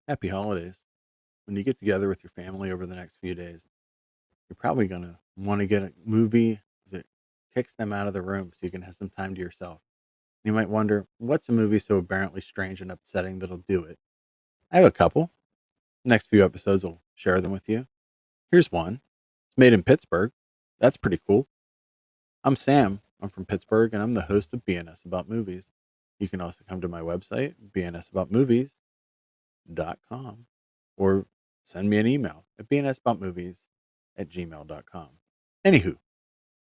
Happy holidays. When you get together with your family over the next few days, you're probably going to want to get a movie that kicks them out of the room so you can have some time to yourself. You might wonder, what's a movie so apparently strange and upsetting that'll do it? I have a couple. Next few episodes will share them with you. Here's one. It's made in Pittsburgh. That's pretty cool. I'm Sam. I'm from Pittsburgh and I'm the host of BNS About Movies. You can also come to my website, bnsaboutmovies.com, or send me an email at bnsaboutmovies@gmail.com. Anywho,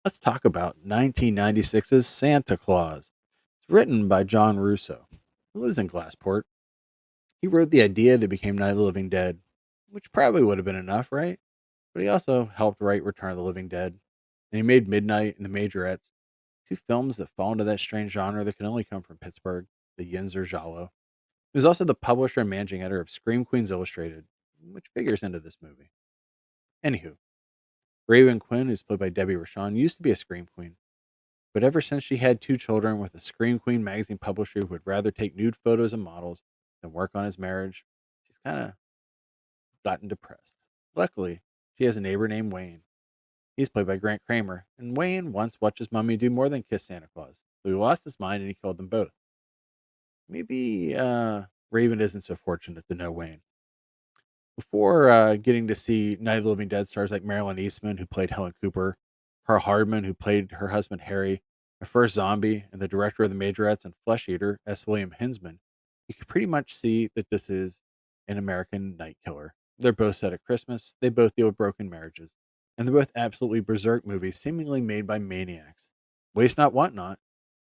let's talk about 1996's Santa Claus. It's written by John Russo, who lives in Glassport. He wrote the idea that became Night of the Living Dead, which probably would have been enough, right? But he also helped write Return of the Living Dead. And he made Midnight and The Majorettes, two films that fall into that strange genre that can only come from Pittsburgh, the Yinzer Giallo. He was also the publisher and managing editor of Scream Queens Illustrated, which figures into this movie. Anywho, Raven Quinn, who's played by Debbie Rochon, used to be a Scream Queen, but ever since she had two children with a Scream Queen magazine publisher who would rather take nude photos and models than work on his marriage, she's kind of gotten depressed. Luckily, she has a neighbor named Wayne. He's played by Grant Kramer, and Wayne once watched his mummy do more than kiss Santa Claus, so he lost his mind and he killed them both. Maybe Raven isn't so fortunate to know Wayne. Before getting to see Night of the Living Dead stars like Marilyn Eastman, who played Helen Cooper, Carl Hardman, who played her husband Harry, the first zombie, and the director of The Majorettes and Flesh Eater, S. William Hinsman, you can pretty much see that this is an American night killer. They're both set at Christmas, they both deal with broken marriages, and they're both absolutely berserk movies seemingly made by maniacs. Waste Not, Want Not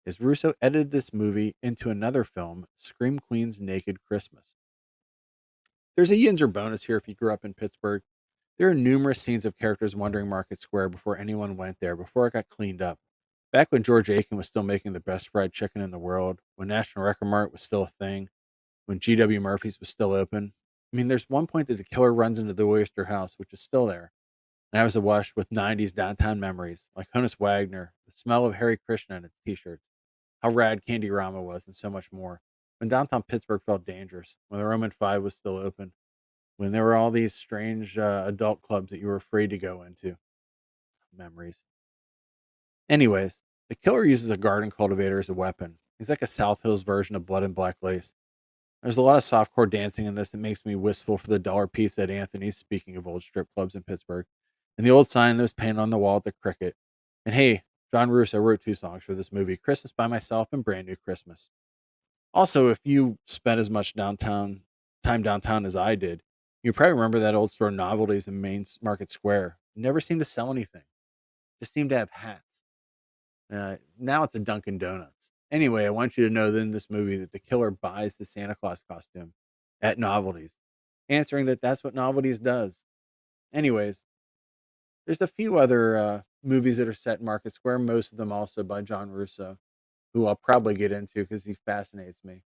is Russo edited this movie into another film, Scream Queen's Naked Christmas. There's a Yinzer bonus here if you grew up in Pittsburgh. There are numerous scenes of characters wandering Market Square before anyone went there, before it got cleaned up. Back when George Aiken was still making the best fried chicken in the world, when National Record Mart was still a thing, when G.W. Murphy's was still open. I mean, there's one point that the killer runs into the Oyster House, which is still there. And I was awash with 90s downtown memories, like Honus Wagner, the smell of Harry Krishna and its t shirts, how rad Candy Rama was, and so much more. When downtown Pittsburgh felt dangerous, when the Roman 5 was still open, when there were all these strange adult clubs that you were afraid to go into. Memories. Anyways, the killer uses a garden cultivator as a weapon. He's like a South Hills version of Blood and Black Lace. There's a lot of softcore dancing in this that makes me wistful for the dollar pizza at Anthony's, speaking of old strip clubs in Pittsburgh, and the old sign that was painted on the wall at the Cricket. And hey, John Russo wrote two songs for this movie, Christmas by Myself and Brand New Christmas. Also, if you spent as much downtown as I did, you probably remember that old store Novelties in Market Square. Never seemed to sell anything. Just seemed to have hats. Now it's a Dunkin' Donuts. Anyway, I want you to know that in this movie that the killer buys the Santa Claus costume at Novelties, answering that that's what Novelties does. Anyways, there's a few other movies that are set in Market Square, most of them also by John Russo, who I'll probably get into because he fascinates me.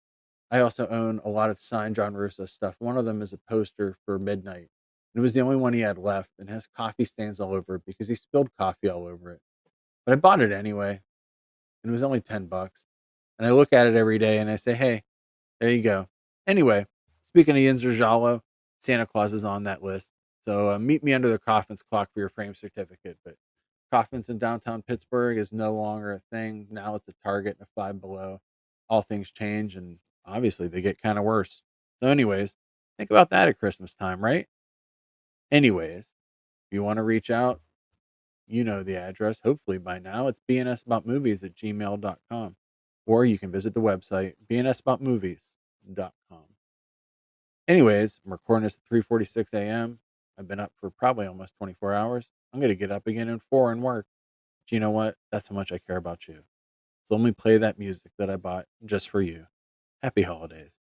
I also own a lot of signed John Russo stuff. One of them is a poster for Midnight. It was the only one he had left and has coffee stains all over it because he spilled coffee all over it. But I bought it anyway, and it was only $10. And I look at it every day and I say, hey, there you go. Anyway, speaking of Yinzer Jalo, Santa Claus is on that list. So meet me under the Coffins clock for your frame certificate. But Coffins in downtown Pittsburgh is no longer a thing. Now it's a Target and a Five Below. All things change, and obviously they get kind of worse. So, anyways, think about that at Christmas time, right? Anyways, if you want to reach out, you know the address. Hopefully by now it's bnsaboutmovies@gmail.com. Or you can visit the website, bnsaboutmovies.com. Anyways, I'm recording this at 3:46 a.m. I've been up for probably almost 24 hours. I'm going to get up again in 4 and work. But you know what? That's how much I care about you. So let me play that music that I bought just for you. Happy holidays.